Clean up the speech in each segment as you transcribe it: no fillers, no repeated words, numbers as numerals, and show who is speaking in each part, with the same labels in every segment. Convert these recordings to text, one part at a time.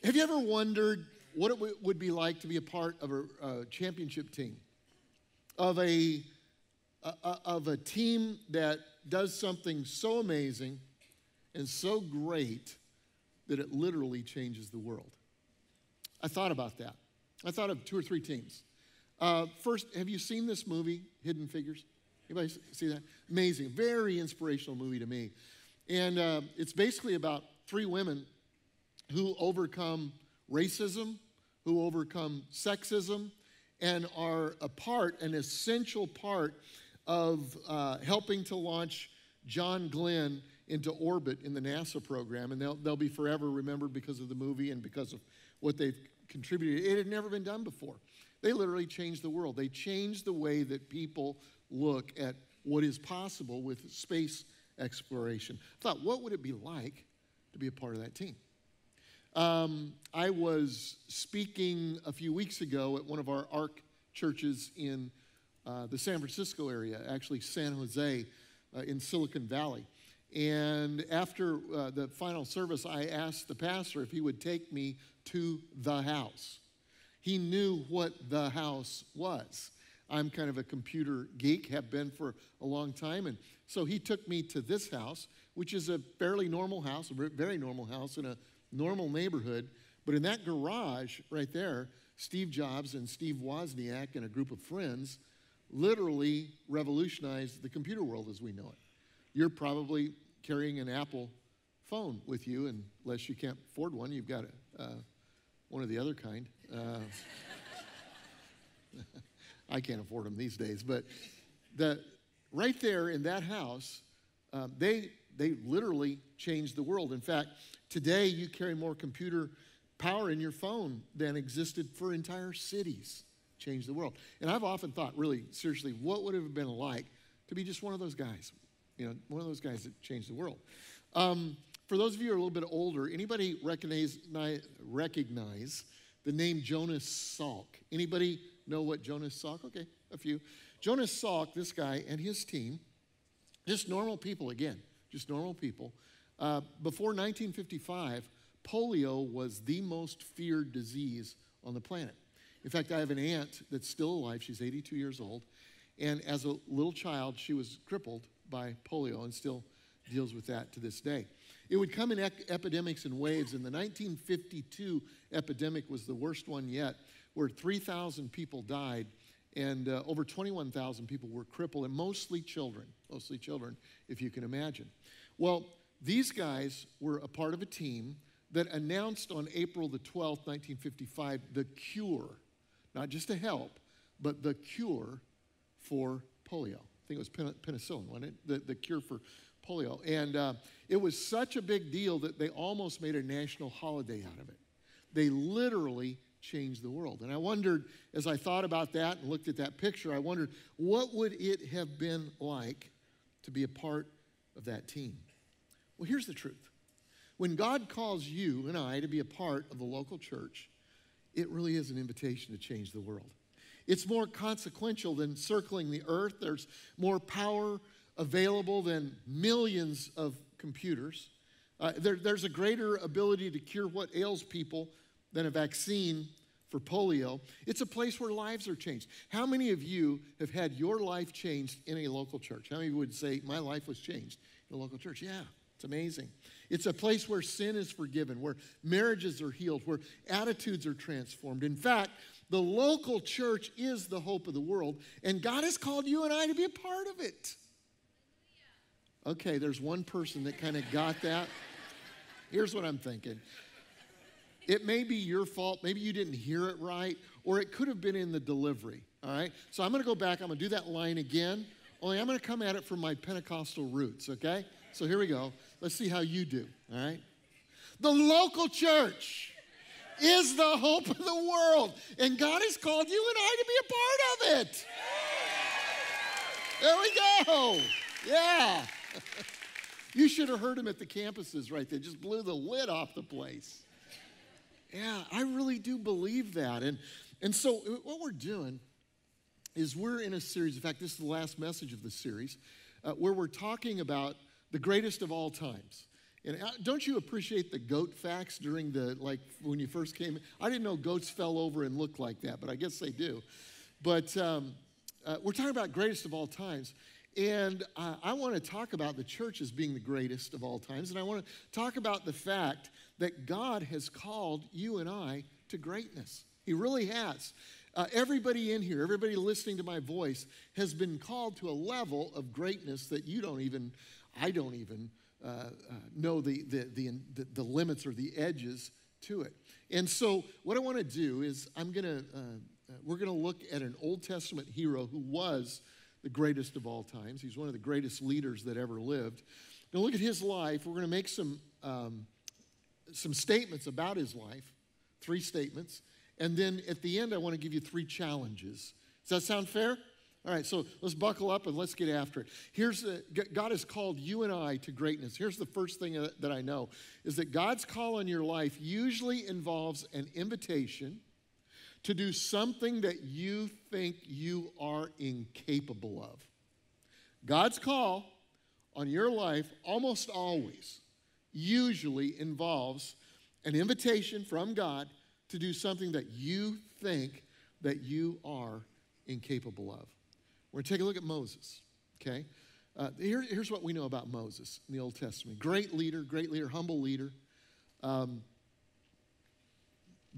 Speaker 1: Have you ever wondered what it would be like to be a part of a championship team? Of a team that does something so amazing and so great that it literally changes the world? I thought about that. I thought of 2 or 3 teams. First, have you seen this movie, Hidden Figures? Anybody see that? Amazing, very inspirational movie to me. And it's basically about 3 women who overcome racism, who overcome sexism, and are an essential part of helping to launch John Glenn into orbit in the NASA program. And they'll be forever remembered because of the movie and because of what they've contributed. It had never been done before. They literally changed the world. They changed the way that people look at what is possible with space exploration. I thought, what would it be like to be a part of that team? I was speaking a few weeks ago at one of our ARC churches in the San Francisco area, actually San Jose in Silicon Valley. And after the final service, I asked the pastor if he would take me to the house. He knew what the house was. I'm kind of a computer geek, have been for a long time. And so he took me to this house, which is a fairly normal house, a very normal house in a normal neighborhood. But in that garage right there, Steve Jobs and Steve Wozniak and a group of friends literally revolutionized the computer world as we know it. You're probably carrying an Apple phone with you, unless you can't afford one. You've got one of the other kind. I can't afford them these days. But right there in that house, they literally changed the world. In fact, today you carry more computer power in your phone than existed for entire cities. Changed the world. And I've often thought, really, seriously, what would it have been like to be just one of those guys? You know, one of those guys that changed the world. For those of you who are a little bit older, anybody recognize the name Jonas Salk? Anybody know what Jonas Salk? Okay, a few. Jonas Salk, this guy and his team, just normal people again, just normal people. Before 1955, polio was the most feared disease on the planet. In fact, I have an aunt that's still alive. She's 82 years old. And as a little child, she was crippled by polio and still deals with that to this day. It would come in epidemics and waves. And the 1952 epidemic was the worst one yet, where 3,000 people died and over 21,000 people were crippled, and mostly children, if you can imagine. Well, these guys were a part of a team that announced on April the 12th, 1955, the cure, not just a help, but the cure for polio. I think it was penicillin, wasn't it? The cure for polio. And it was such a big deal that they almost made a national holiday out of it. They literally changed the world. And I wondered, as I thought about that and looked at that picture, I wondered, what would it have been like to be a part of that team? Well, here's the truth. When God calls you and I to be a part of the local church, it really is an invitation to change the world. It's more consequential than circling the earth. There's more power available than millions of computers. There's a greater ability to cure what ails people than a vaccine for polio. It's a place where lives are changed. How many of you have had your life changed in a local church? How many of you would say, my life was changed in a local church? Yeah, it's amazing. It's a place where sin is forgiven, where marriages are healed, where attitudes are transformed. In fact, the local church is the hope of the world, and God has called you and I to be a part of it. Okay, there's one person that kind of got that. Here's what I'm thinking. It may be your fault. Maybe you didn't hear it right, or it could have been in the delivery, all right? So I'm going to go back. I'm going to do that line again, only I'm going to come at it from my Pentecostal roots, okay? So here we go. Let's see how you do, all right? The local church is the hope of the world, and God has called you and I to be a part of it. There we go. Yeah. You should have heard him at the campuses right there. Just blew the lid off the place. Yeah, I really do believe that. And so what we're doing is we're in a series. In fact, this is the last message of the series, where we're talking about the greatest of all times. And don't you appreciate the goat facts during when you first came in? I didn't know goats fell over and looked like that, but I guess they do. But we're talking about greatest of all times. And I want to talk about the church as being the greatest of all times. And I want to talk about the fact that God has called you and I to greatness. He really has. Everybody in here, everybody listening to my voice has been called to a level of greatness that I don't even know the limits or the edges to it. And so what I want to do is we're going to look at an Old Testament hero who was the greatest of all times. He's one of the greatest leaders that ever lived. We're going to look at his life. We're going to make some statements about his life, 3 statements. And then at the end, I want to give you 3 challenges. Does that sound fair? All right, so let's buckle up and let's get after it. God has called you and I to greatness. Here's the first thing that I know, is that God's call on your life usually involves an invitation to do something that you think you are incapable of. God's call on your life almost always usually involves an invitation from God to do something that you think that you are incapable of. We're going to take a look at Moses, okay? Here's what we know about Moses in the Old Testament. Great leader, humble leader. But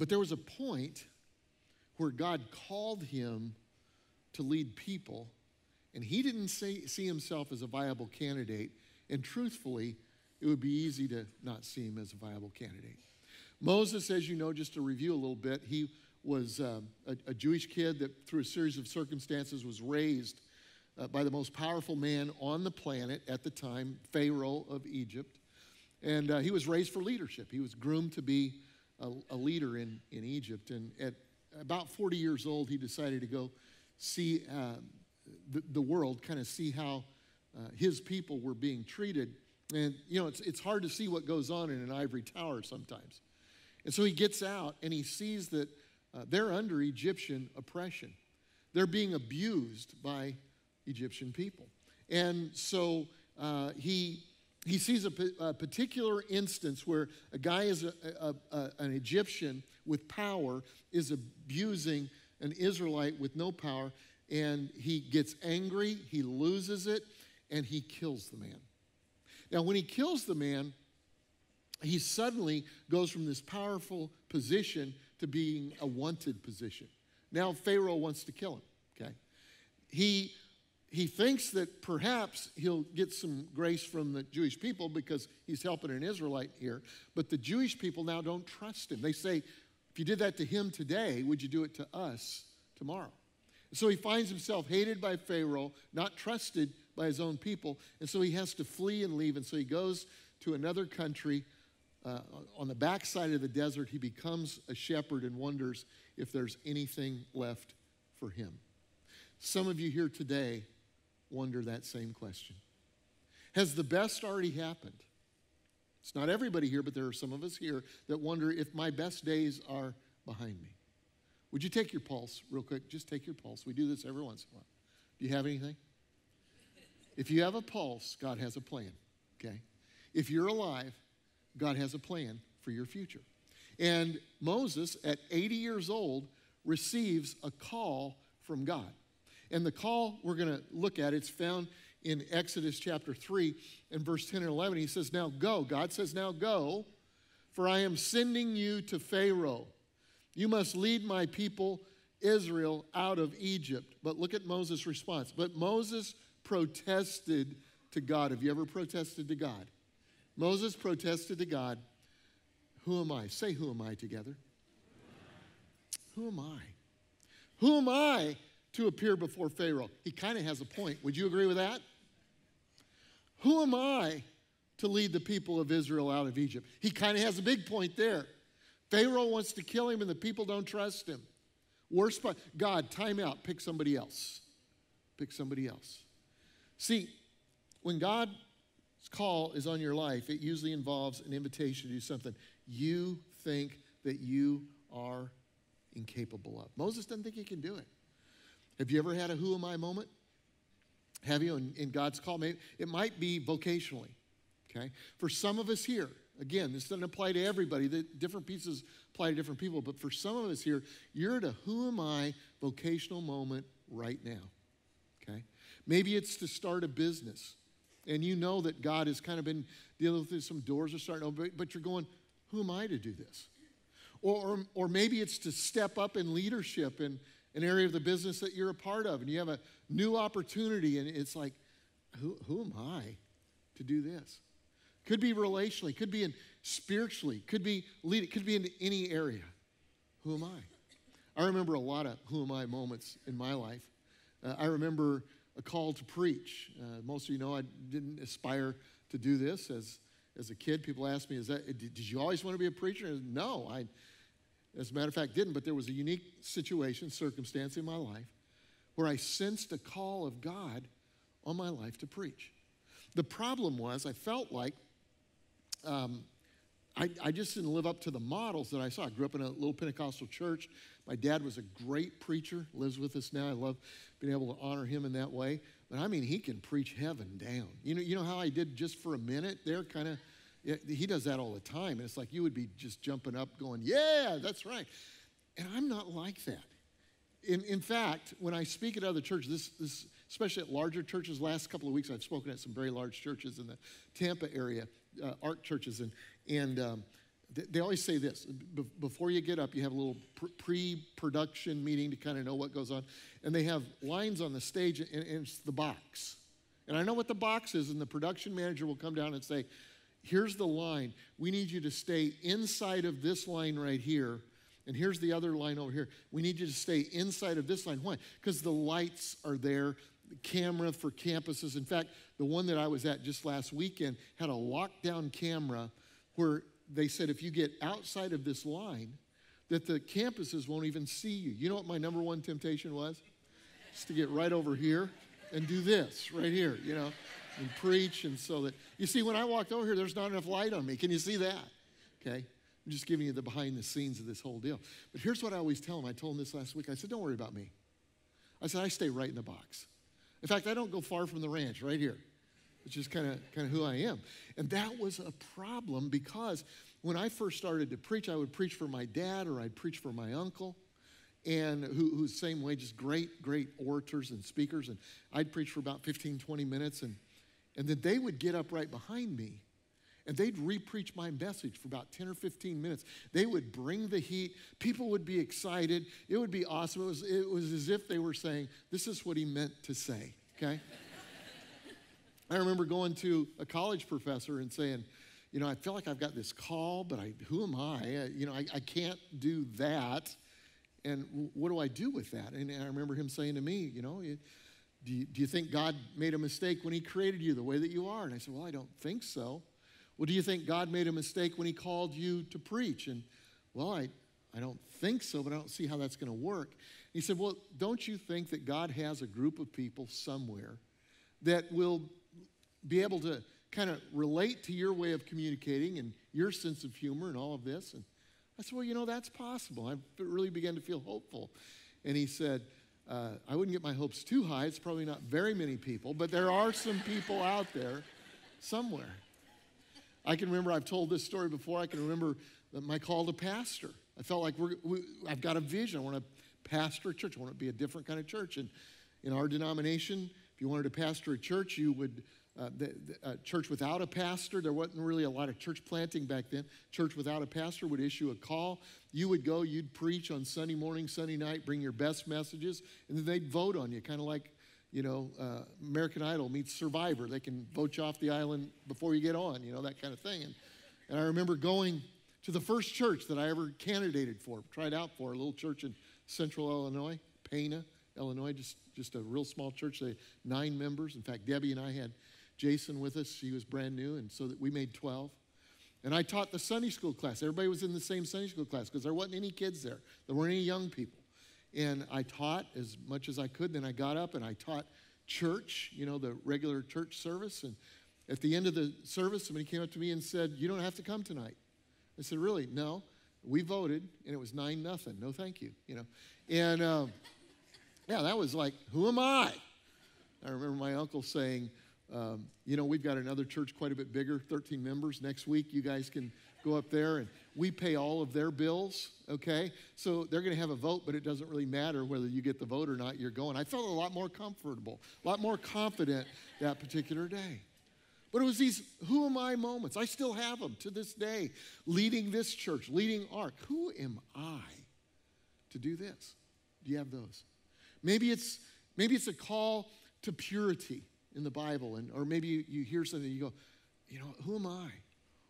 Speaker 1: there was a point where God called him to lead people, and he didn't see himself as a viable candidate. And truthfully, it would be easy to not see him as a viable candidate. Moses, as you know, just to review a little bit, he was a Jewish kid that through a series of circumstances was raised by the most powerful man on the planet at the time, Pharaoh of Egypt. And he was raised for leadership. He was groomed to be a leader in Egypt. And at about 40 years old, he decided to go see the world, kind of see how his people were being treated. And, it's hard to see what goes on in an ivory tower sometimes. And so he gets out and he sees that they're under Egyptian oppression. They're being abused by Egyptian people. And so he sees a particular instance where a guy is an Egyptian with power is abusing an Israelite with no power, and he gets angry, he loses it, and he kills the man. Now, when he kills the man, he suddenly goes from this powerful position to being a wanted position. Now Pharaoh wants to kill him, okay? He thinks that perhaps he'll get some grace from the Jewish people because he's helping an Israelite here, but the Jewish people now don't trust him. They say, if you did that to him today, would you do it to us tomorrow? So he finds himself hated by Pharaoh, not trusted by his own people, and so he has to flee and leave, and so he goes to another country. On the backside of the desert, he becomes a shepherd and wonders if there's anything left for him. Some of you here today wonder that same question. Has the best already happened? It's not everybody here, but there are some of us here that wonder if my best days are behind me. Would you take your pulse real quick? Just take your pulse. We do this every once in a while. Do you have anything? If you have a pulse, God has a plan, okay? If you're alive, God has a plan for your future. And Moses, at 80 years old, receives a call from God. And the call we're going to look at, it's found in Exodus chapter 3 and verse 10 and 11. He says, now go. God says, now go, for I am sending you to Pharaoh. You must lead my people Israel out of Egypt. But look at Moses' response. But Moses protested to God. Have you ever protested to God? Moses protested to God, who am I? Say, who am I together? Who am I? Who am I to appear before Pharaoh? He kind of has a point. Would you agree with that? Who am I to lead the people of Israel out of Egypt? He kind of has a big point there. Pharaoh wants to kill him and the people don't trust him. Worst part, God, time out, pick somebody else. Pick somebody else. See, when God's call is on your life, it usually involves an invitation to do something you think that you are incapable of. Moses doesn't think he can do it. Have you ever had a who am I moment? Have you in God's call? Maybe it might be vocationally. okay? For some of us here, again, this doesn't apply to everybody. The different pieces apply to different people. But for some of us here, you're at a who am I vocational moment right now, okay? Maybe it's to start a business. And you know that God has kind of been dealing with some doors are starting to open, but you're going, who am I to do this? Or maybe it's to step up in leadership in an area of the business that you're a part of, and you have a new opportunity, and it's like, who am I to do this? Could be relationally, could be in spiritually, could be lead, could be in any area. Who am I? I remember a lot of who am I moments in my life. I remember a call to preach. Most of you know I didn't aspire to do this as a kid. People ask me, did you always want to be a preacher? And no, I, as a matter of fact, didn't. But there was a unique situation, circumstance in my life where I sensed a call of God on my life to preach. The problem was I felt like I just didn't live up to the models that I saw. I grew up in a little Pentecostal church. My dad was a great preacher, lives with us now. I love being able to honor him in that way. But I mean, he can preach heaven down. You know how I did just for a minute there, kind of? He does that all the time. And it's like you would be just jumping up going, yeah, that's right. And I'm not like that. In fact, when I speak at other churches, this especially at larger churches, last couple of weeks I've spoken at some very large churches in the Tampa area, ARC churches, and they always say this, before you get up, you have a little pre-production meeting to kind of know what goes on, and they have lines on the stage, and it's the box. And I know what the box is, and the production manager will come down and say, here's the line. We need you to stay inside of this line right here, and here's the other line over here. We need you to stay inside of this line. Why? Because the lights are there, the camera for campuses. In fact, the one that I was at just last weekend had a lockdown camera where they said if you get outside of this line, that the campuses won't even see you. You know what my number one temptation was? Just to get right over here and do this right here, and preach. And so that, you see, when I walked over here, there's not enough light on me. Can you see that? Okay. I'm just giving you the behind the scenes of this whole deal. But here's what I always tell them. I told them this last week. I said, don't worry about me. I said, I stay right in the box. In fact, I don't go far from the ranch, right here. It's just kind of who I am. And that was a problem because when I first started to preach, I would preach for my dad or I'd preach for my uncle, and who's same way, just great orators and speakers. And I'd preach for about 15, 20 minutes, and then they would get up right behind me, and they'd re-preach my message for about 10 or 15 minutes. They would bring the heat. People would be excited. It would be awesome. It was as if they were saying, this is what he meant to say, okay? I remember going to a college professor and saying, I feel like I've got this call, but who am I? I can't do that. And what do I do with that? And I remember him saying to me, do you think God made a mistake when he created you the way that you are? And I said, well, I don't think so. Well, do you think God made a mistake when he called you to preach? And, well, I don't think so, but I don't see how that's going to work. He said, well, don't you think that God has a group of people somewhere that will be able to kind of relate to your way of communicating and your sense of humor and all of this? And I said, well, that's possible. I really began to feel hopeful. And he said, I wouldn't get my hopes too high. It's probably not very many people, but there are some people out there somewhere. I can remember, I've told this story before, I can remember my call to pastor. I felt like I've got a vision. I want to pastor a church. I want it to be a different kind of church. And in our denomination, if you wanted to pastor a church, you would, church without a pastor, there wasn't really a lot of church planting back then. Church without a pastor would issue a call. You would go, you'd preach on Sunday morning, Sunday night, bring your best messages, and then they'd vote on you, kind of like, American Idol meets Survivor. They can vote you off the island before you get on, that kind of thing. And I remember going to the first church that I ever candidated for, tried out for, a little church in central Illinois, Pana, Illinois, just a real small church. They had 9 members. In fact, Debbie and I had Jason with us. He was brand new, and so that we made 12. And I taught the Sunday school class. Everybody was in the same Sunday school class because there wasn't any kids there. There weren't any young people. And I taught as much as I could. Then I got up and I taught church, the regular church service. And at the end of the service, somebody came up to me and said, you don't have to come tonight. I said, really? No. We voted, and it was 9-0. No, thank you. And yeah, that was like, who am I? I remember my uncle saying, We've got another church quite a bit bigger, 13 members. Next week, you guys can go up there, and we pay all of their bills, okay? So they're going to have a vote, but it doesn't really matter whether you get the vote or not, you're going. I felt a lot more comfortable, a lot more confident that particular day. But it was these who am I moments. I still have them to this day, leading this church, leading ARC. Who am I to do this? Do you have those? Maybe it's a call to purity in the Bible, or maybe you hear something and you go, who am I?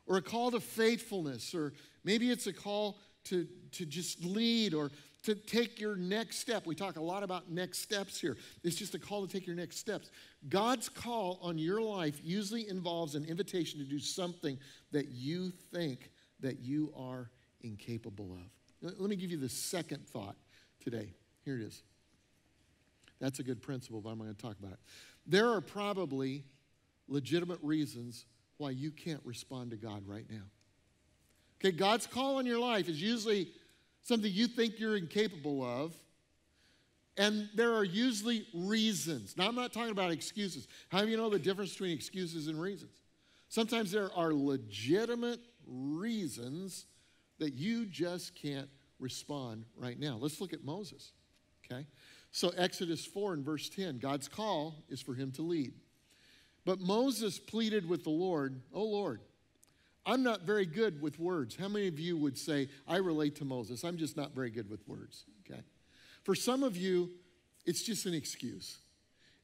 Speaker 1: Or a call to faithfulness, or maybe it's a call to just lead or to take your next step. We talk a lot about next steps here. It's just a call to take your next steps. God's call on your life usually involves an invitation to do something that you think that you are incapable of. Let me give you the second thought today. Here it is. That's a good principle, but I'm going to talk about it. There are probably legitimate reasons why you can't respond to God right now. Okay, God's call on your life is usually something you think you're incapable of, and there are usually reasons. Now, I'm not talking about excuses. How do you know the difference between excuses and reasons? Sometimes there are legitimate reasons that you just can't respond right now. Let's look at Moses, okay? So Exodus 4 and verse 10, God's call is for him to lead. But Moses pleaded with the Lord, "Oh Lord, I'm not very good with words." How many of you would say, I relate to Moses, I'm just not very good with words, okay? For some of you, it's just an excuse.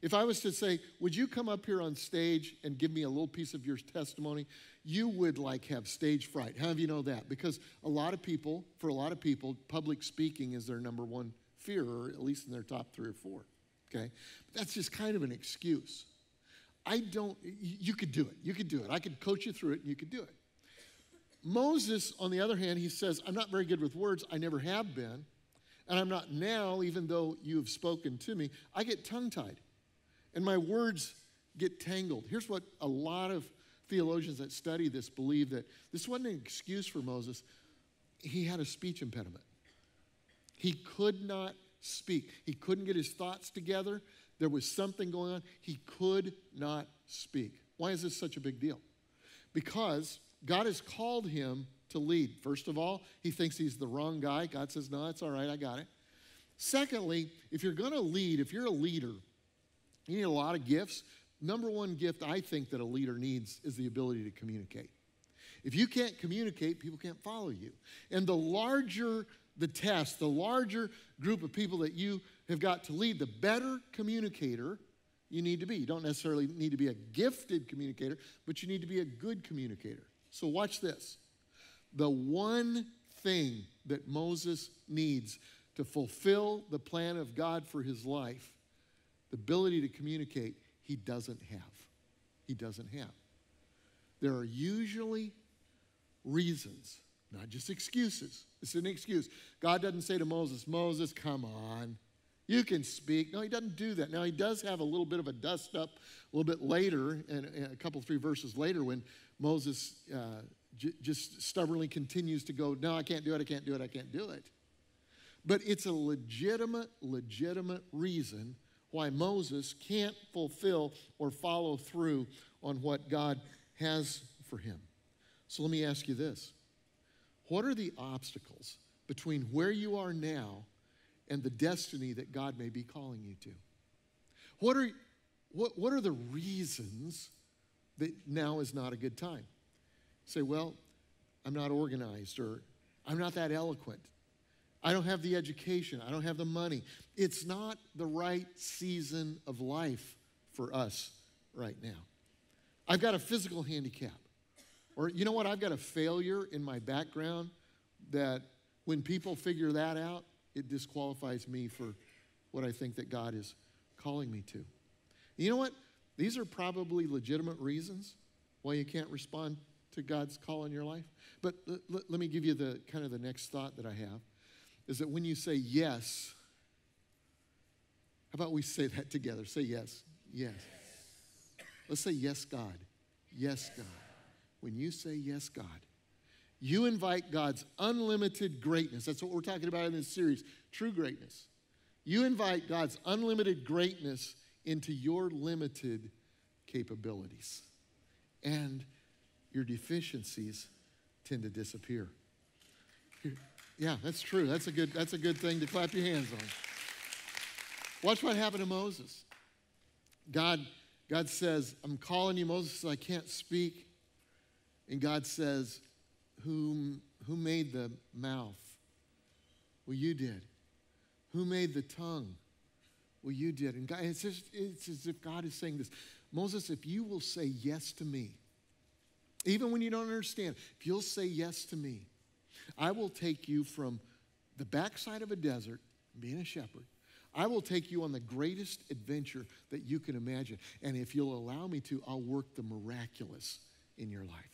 Speaker 1: If I was to say, would you come up here on stage and give me a little piece of your testimony, you would have stage fright. How do you know that? Because for a lot of people, public speaking is their number one fear, or at least in their top 3 or 4, okay? But that's just kind of an excuse. You could do it. I could coach you through it, and you could do it. Moses, on the other hand, he says, I'm not very good with words. I never have been, and I'm not now, even though you have spoken to me. I get tongue-tied, and my words get tangled. Here's what a lot of theologians that study this believe, that this wasn't an excuse for Moses. He had a speech impediment. He could not speak. He couldn't get his thoughts together. There was something going on. He could not speak. Why is this such a big deal? Because God has called him to lead. First of all, he thinks he's the wrong guy. God says, no, it's all right, I got it. Secondly, if you're going to lead, if you're a leader, you need a lot of gifts. Number one gift I think that a leader needs is the ability to communicate. If you can't communicate, people can't follow you. And the larger the test, the larger group of people that you have got to lead, the better communicator you need to be. You don't necessarily need to be a gifted communicator, but you need to be a good communicator. So watch this. The one thing that Moses needs to fulfill the plan of God for his life, the ability to communicate, he doesn't have. He doesn't have. There are usually reasons, not just excuses. It's an excuse. God doesn't say to Moses, Moses, come on. You can speak. No, he doesn't do that. Now, he does have a little bit of a dust up a little bit later, and a couple, 3 verses later, when Moses just stubbornly continues to go, no, I can't do it, I can't do it, I can't do it. But it's a legitimate reason why Moses can't fulfill or follow through on what God has for him. So let me ask you this. What are the obstacles between where you are now and the destiny that God may be calling you to? What are the reasons that now is not a good time? Say, well, I'm not organized, or I'm not that eloquent. I don't have the education. I don't have the money. It's not the right season of life for us right now. I've got a physical handicap. Or you know what? I've got a failure in my background that when people figure that out, it disqualifies me for what I think that God is calling me to. You know what? These are probably legitimate reasons why you can't respond to God's call in your life. But let me give you the kind of the next thought that I have, is that when you say yes, how about we say that together? Say yes. Yes. Let's say yes, God. Yes, God. When you say yes, God, you invite God's unlimited greatness. That's what we're talking about in this series, true greatness. You invite God's unlimited greatness into your limited capabilities. And your deficiencies tend to disappear. Yeah, that's true. That's a good thing to clap your hands on. Watch what happened to Moses. God says, I'm calling you. Moses says, I can't speak. And God says, who made the mouth? Well, you did. Who made the tongue? Well, you did. And God, it's as if God is saying this. Moses, if you will say yes to me, even when you don't understand, if you'll say yes to me, I will take you from the backside of a desert, being a shepherd. I will take you on the greatest adventure that you can imagine. And if you'll allow me to, I'll work the miraculous in your life.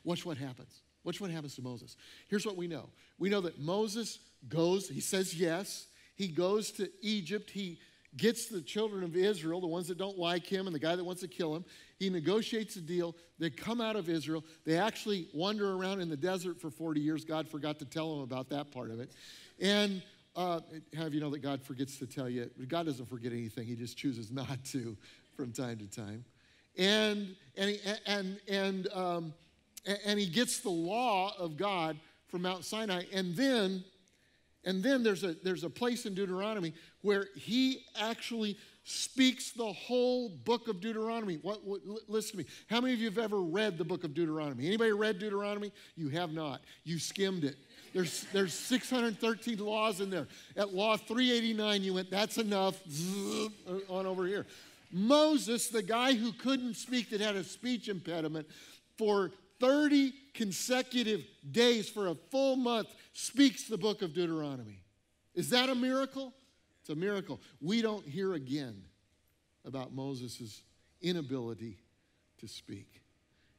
Speaker 1: Watch what happens. Watch what happens to Moses. Here's what we know. We know that Moses goes, he says yes. He goes to Egypt. He gets the children of Israel, the ones that don't like him and the guy that wants to kill him. He negotiates a deal. They come out of Israel. They actually wander around in the desert for 40 years. God forgot to tell them about that part of it. And have you know that God forgets to tell you? God doesn't forget anything. He just chooses not to from time to time. And he gets the law of God from Mount Sinai. And then there's a place in Deuteronomy where he actually speaks the whole book of Deuteronomy. Listen to me. How many of you have ever read the book of Deuteronomy? Anybody read Deuteronomy? You have not. You skimmed it. There's 613 laws in there. At law 389, you went, that's enough, on over here. Moses, the guy who couldn't speak, that had a speech impediment, for 30 consecutive days, for a full month, speaks the book of Deuteronomy. Is that a miracle? It's a miracle. We don't hear again about Moses' inability to speak.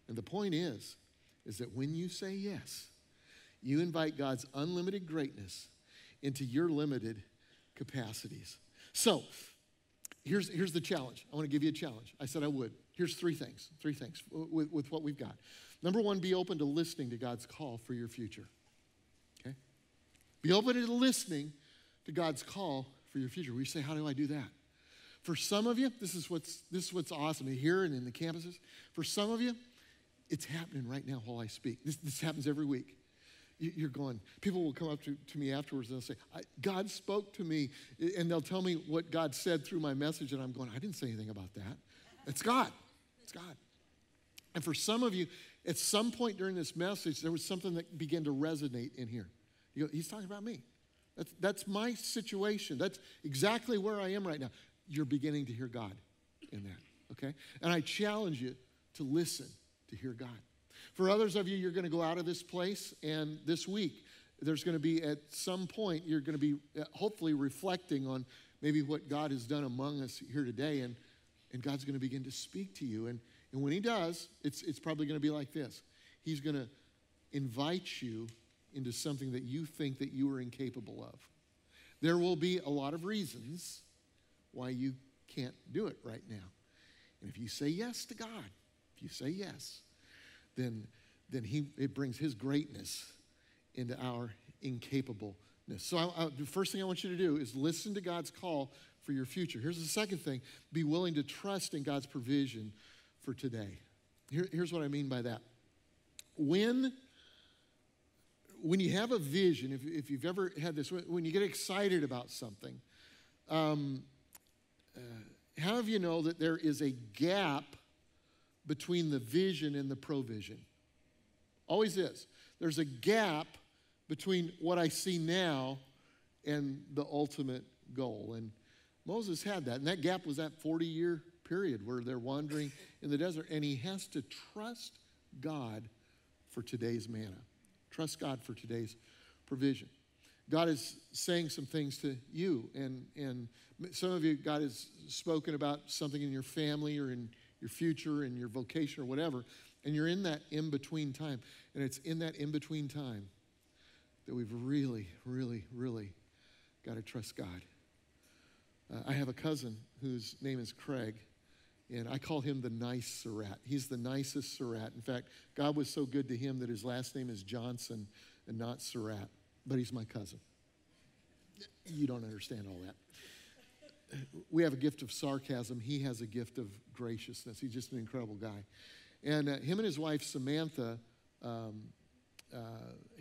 Speaker 1: And the point is that when you say yes, you invite God's unlimited greatness into your limited capacities. So, here's the challenge. I want to give you a challenge. I said I would. Here's three things with what we've got. Number one, be open to listening to God's call for your future. Okay? Be open to listening to God's call for your future. We say, how do I do that? For some of you, this is what's awesome here and in the campuses. For some of you, it's happening right now while I speak. This happens every week. You're going, people will come up to me afterwards and they'll say, God spoke to me, and they'll tell me what God said through my message, and I'm going, I didn't say anything about that. It's God. It's God. And for some of you, at some point during this message, there was something that began to resonate in here. You go, he's talking about me. That's my situation. That's exactly where I am right now. You're beginning to hear God in that, okay? And I challenge you to listen to hear God. For others of you, you're going to go out of this place, and this week, there's going to be, at some point, you're going to be hopefully reflecting on maybe what God has done among us here today, and God's going to begin to speak to you. And when he does, it's probably going to be like this. He's going to invite you into something that you think that you are incapable of. There will be a lot of reasons why you can't do it right now. And if you say yes to God, if you say yes, then it brings his greatness into our incapableness. So the first thing I want you to do is listen to God's call for your future. Here's the second thing. Be willing to trust in God's provision for today. Here's what I mean by that. When you have a vision, if you've ever had this, when you get excited about something, how of you know that there is a gap between the vision and the provision? Always is. There's a gap between what I see now and the ultimate goal. And Moses had that. And that gap was that 40-year period where they're wandering in the desert. And he has to trust God for today's manna. Trust God for today's provision. God is saying some things to you. And some of you, God has spoken about something in your family or in your future and your vocation or whatever, and you're in that in-between time. And it's in that in-between time that we've really, really, really got to trust God. I have a cousin whose name is Craig, and I call him the nice Surratt. He's the nicest Surratt. In fact, God was so good to him that his last name is Johnson and not Surratt, but he's my cousin. You don't understand all that. we have a gift of sarcasm. He has a gift of graciousness. He's just an incredible guy. And him and his wife, Samantha,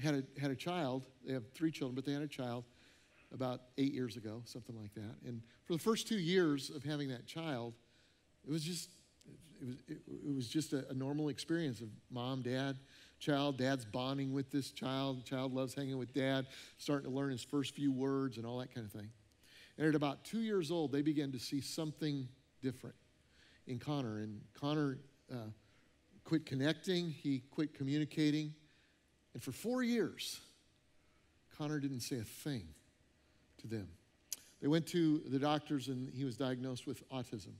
Speaker 1: had a child. They have 3 children, but they had a child about 8 years ago, something like that. And for the first 2 years of having that child, it was just a normal experience of mom, dad, child. Dad's bonding with this child. The child loves hanging with dad, starting to learn his first few words and all that kind of thing. And at about 2 years old, they began to see something different in Connor. And Connor quit connecting. He quit communicating. And for 4 years, Connor didn't say a thing to them. They went to the doctors, and he was diagnosed with autism,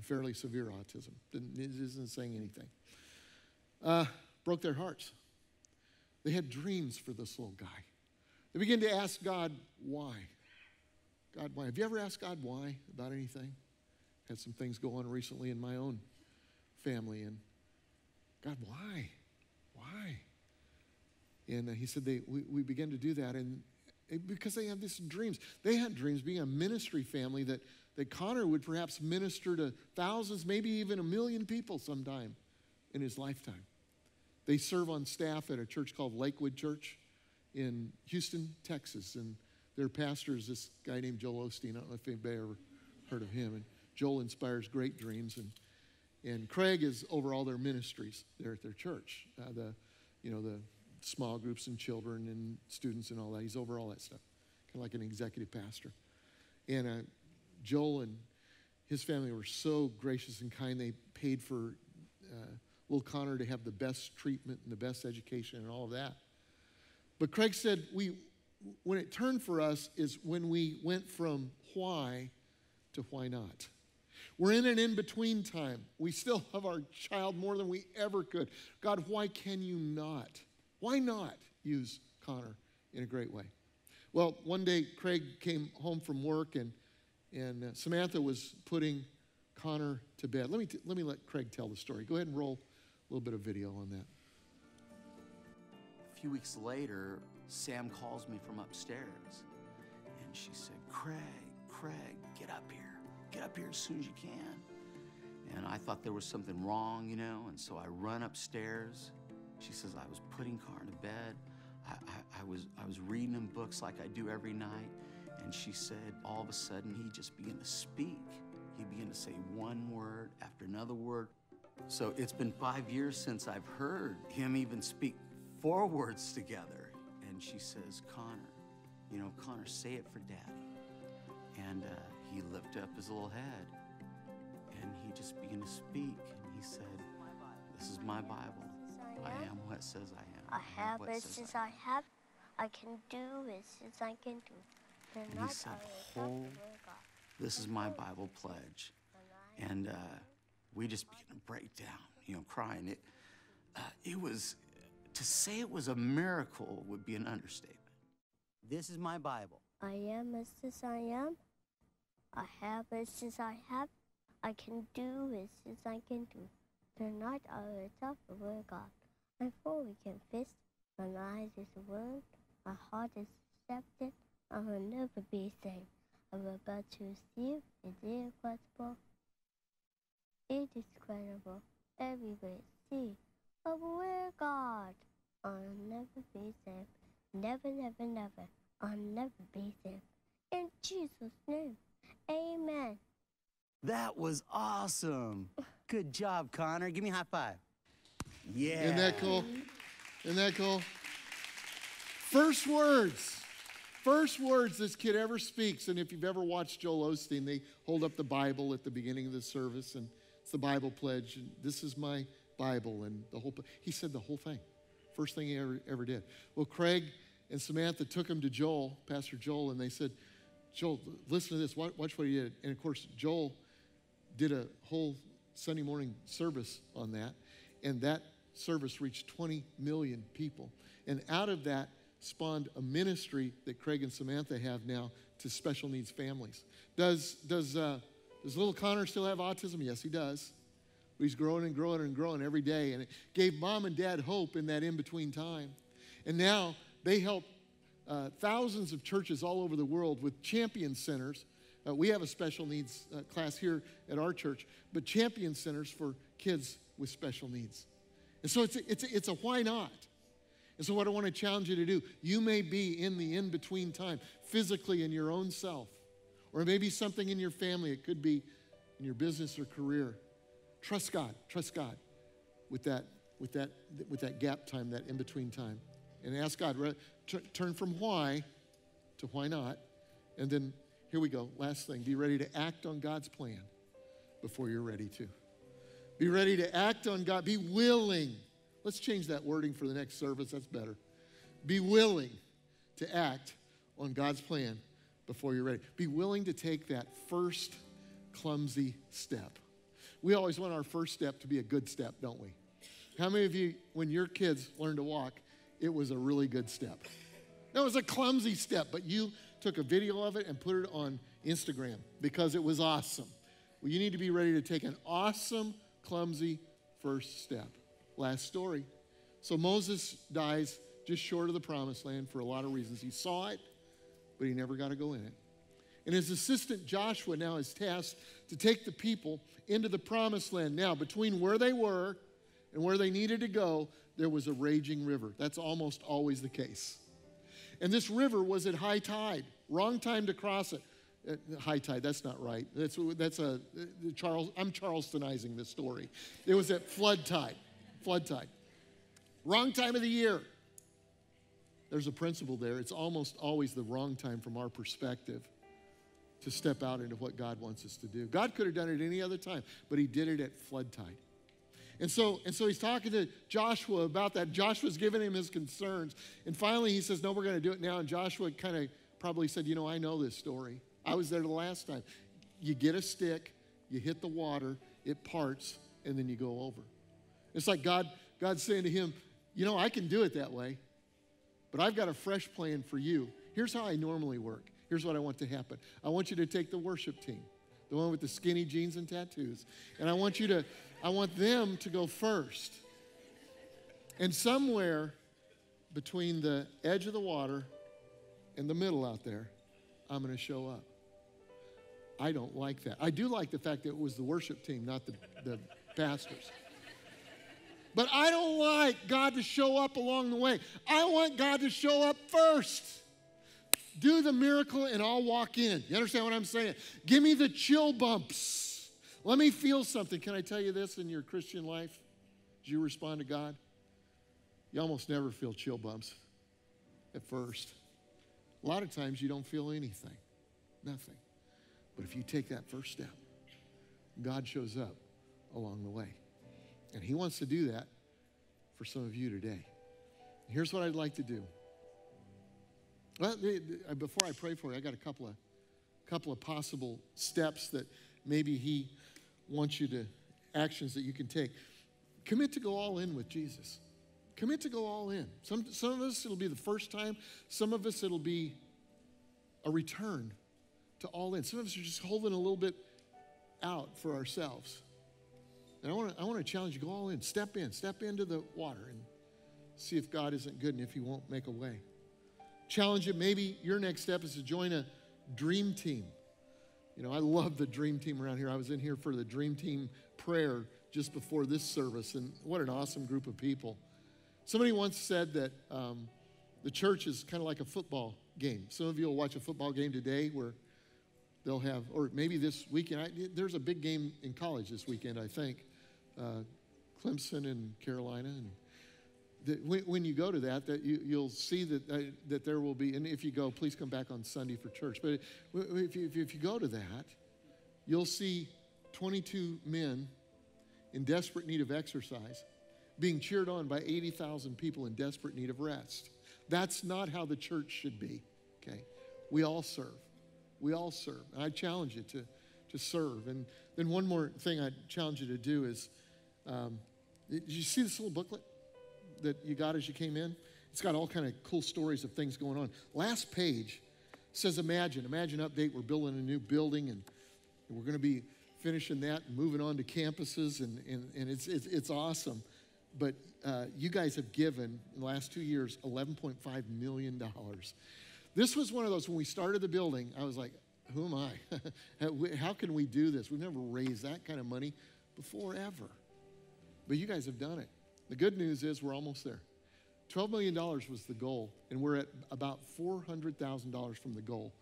Speaker 1: fairly severe autism. Isn't saying anything. Broke their hearts. They had dreams for this little guy. They began to ask God, why? God, why? Have you ever asked God why about anything? Had some things go on recently in my own family, and God, why? Why? And he said we began to do that, and because they had these dreams. They had dreams being a ministry family that Connor would perhaps minister to thousands, maybe even 1 million people sometime in his lifetime. They serve on staff at a church called Lakewood Church in Houston, Texas, and their pastor is this guy named Joel Osteen. I don't know if anybody ever heard of him. And Joel inspires great dreams, and Craig is over all their ministries there at their church. The small groups and children and students and all that. He's over all that stuff, kind of like an executive pastor. And Joel and his family were so gracious and kind. They paid for little Connor to have the best treatment and the best education and all of that. But Craig said, when it turned for us is when we went from why to why not. We're in an in-between time. We still love our child more than we ever could. God, why can you not? Why not use Connor in a great way? Well, one day Craig came home from work, and Samantha was putting Connor to bed. Let me let Craig tell the story. Go ahead and roll a little bit of video on that.
Speaker 2: A few weeks later, Sam calls me from upstairs, and she said, Craig, get up here. Get up here as soon as you can. And I thought there was something wrong, and so I run upstairs. She says, I was putting Connor to bed. I was reading him books like I do every night. And she said, all of a sudden, he just began to speak. He began to say one word after another word. So it's been 5 years since I've heard him even speak 4 words together. And she says, Connor, Connor, say it for Daddy. And he lifted up his little head, and he just began to speak. And he said, this is my Bible. I am what it says I am.
Speaker 3: I have what it says I have. I can do it says I can do.
Speaker 2: And he said, this is my Bible pledge. And we just began to break down, crying. It was, to say it was a miracle would be an understatement. This is my Bible.
Speaker 3: I am as says I am. I have as says I have. I can do as says I can do. Tonight I will talk the word of God. My forehead can fist, my eyes is a word, my heart is accepted. I will never be the same. I will about to receive. It is incredible. It is credible. Everywhere see. I will wear God. I'll never be the same. Never, never, never. I'll never be the same. In Jesus' name, amen.
Speaker 2: That was awesome. Good job, Connor. Give me a high five. Yeah.
Speaker 1: Isn't that cool? Isn't that cool? First words this kid ever speaks. And if you've ever watched Joel Osteen, they hold up the Bible at the beginning of the service, and it's the Bible pledge. And this is my Bible, and he said the whole thing. First thing he ever did. Well, Craig and Samantha took him to Joel, Pastor Joel, and they said, Joel, listen to this. Watch what he did. And of course, Joel did a whole Sunday morning service on that, and that service reached 20 million people. And out of that spawned a ministry that Craig and Samantha have now to special needs families. Does little Connor still have autism? Yes, he does. But he's growing and growing and growing every day, and it gave mom and dad hope in that in-between time. And now they help thousands of churches all over the world with champion centers We have a special needs class here at our church, but Champion Centers for kids with special needs. And so it's a why not? And so what I want to challenge you to do, you may be in the in-between time, physically in your own self, or maybe something in your family. It could be in your business or career. Trust God with that gap time, that in-between time. And ask God, turn from why to why not. And then here we go, last thing, be ready to act on God's plan before you're ready to. Be ready to act on God, be willing. Let's change that wording for the next service, that's better. Be willing to act on God's plan before you're ready. Be willing to take that first clumsy step. We always want our first step to be a good step, don't we? How many of you, when your kids learned to walk, it was a really good step? That was a clumsy step, but you took a video of it and put it on Instagram because it was awesome. Well, you need to be ready to take an awesome, clumsy first step. Last story. So Moses dies just short of the promised land for a lot of reasons. He saw it, but he never got to go in it. And his assistant Joshua now is tasked to take the people into the promised land. Now, between where they were and where they needed to go, there was a raging river. That's almost always the case. And this river was at high tide. Wrong time to cross it. High tide, that's not right. I'm Charlestonizing this story. It was at flood tide. Flood tide. Wrong time of the year. There's a principle there. It's almost always the wrong time from our perspective to step out into what God wants us to do. God could have done it any other time, but he did it at flood tide. And so he's talking to Joshua about that. Joshua's giving him his concerns. And finally he says, no, we're going to do it now. And Joshua kind of probably said, I know this story. I was there the last time. You get a stick, you hit the water, it parts, and then you go over. It's like God's saying to him, I can do it that way, but I've got a fresh plan for you. Here's how I normally work. Here's what I want to happen. I want you to take the worship team, the one with the skinny jeans and tattoos, and I want them to go first. And somewhere between the edge of the water and the middle out there, I'm going to show up. I don't like that. I do like the fact that it was the worship team, not the pastors. But I don't like God to show up along the way. I want God to show up first. Do the miracle and I'll walk in. You understand what I'm saying? Give me the chill bumps. Let me feel something. Can I tell you this in your Christian life? As you respond to God, you almost never feel chill bumps at first. A lot of times you don't feel anything, nothing. But if you take that first step, God shows up along the way. And he wants to do that for some of you today. Here's what I'd like to do. Well, before I pray for you, I got a couple of possible steps that maybe he wants you to, actions that you can take. Commit to go all in with Jesus. Commit to go all in. Some of us, it'll be the first time. Some of us, it'll be a return to all in. Some of us are just holding a little bit out for ourselves. And I want to challenge you, go all in. Step into the water and see if God isn't good and if he won't make a way. Challenge you, maybe your next step is to join a dream team. I love the dream team around here. I was in here for the dream team prayer just before this service, and what an awesome group of people. Somebody once said that the church is kind of like a football game. Some of you will watch a football game today where they'll have, or maybe this weekend, there's a big game in college this weekend, I think. Clemson and Carolina. And when you go to that you'll see that there will be, and if you go, please come back on Sunday for church. But if you go to that, you'll see 22 men in desperate need of exercise being cheered on by 80,000 people in desperate need of rest. That's not how the church should be, okay? We all serve. We all serve. And I challenge you to serve. And then one more thing I challenge you to do is, did you see this little booklet that you got as you came in? It's got all kind of cool stories of things going on. Last page says imagine update. We're building a new building and we're going to be finishing that and moving on to campuses and it's awesome. But you guys have given in the last 2 years $11.5 million. This was one of those, when we started the building, I was like, who am I? How can we do this? We've never raised that kind of money before, ever. But you guys have done it. The good news is we're almost there. $12 million was the goal, and we're at about $400,000 from the goal.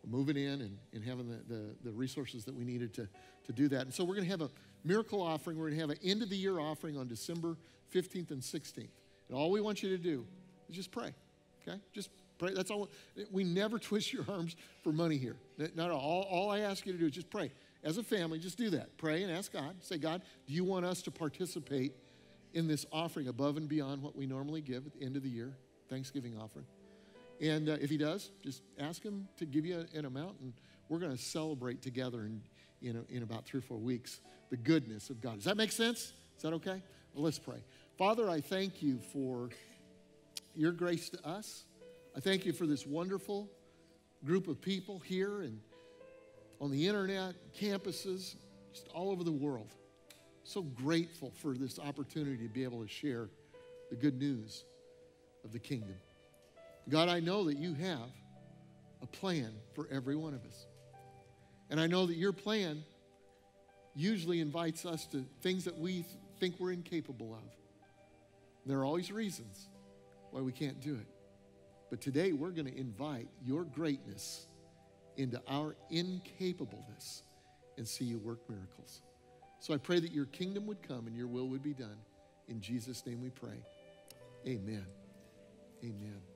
Speaker 1: We're moving in and having the resources that we needed to do that. And so we're going to have a miracle offering. We're going to have an end-of-the-year offering on December 15th and 16th. And all we want you to do is just pray, okay? Just pray. That's all. We never twist your arms for money here. Not at all. All I ask you to do is just pray. As a family, just do that. Pray and ask God. Say, God, do you want us to participate in this offering above and beyond what we normally give at the end of the year, Thanksgiving offering? And if he does, just ask him to give you an amount, and we're going to celebrate together in about 3 or 4 weeks the goodness of God. Does that make sense? Is that okay? Well, let's pray. Father, I thank you for your grace to us. I thank you for this wonderful group of people here and on the internet, campuses, just all over the world. So grateful for this opportunity to be able to share the good news of the kingdom. God, I know that you have a plan for every one of us. And I know that your plan usually invites us to things that we think we're incapable of. There are always reasons why we can't do it. But today we're going to invite your greatness into our incapableness and see you work miracles. So I pray that your kingdom would come and your will would be done. In Jesus' name we pray. Amen. Amen.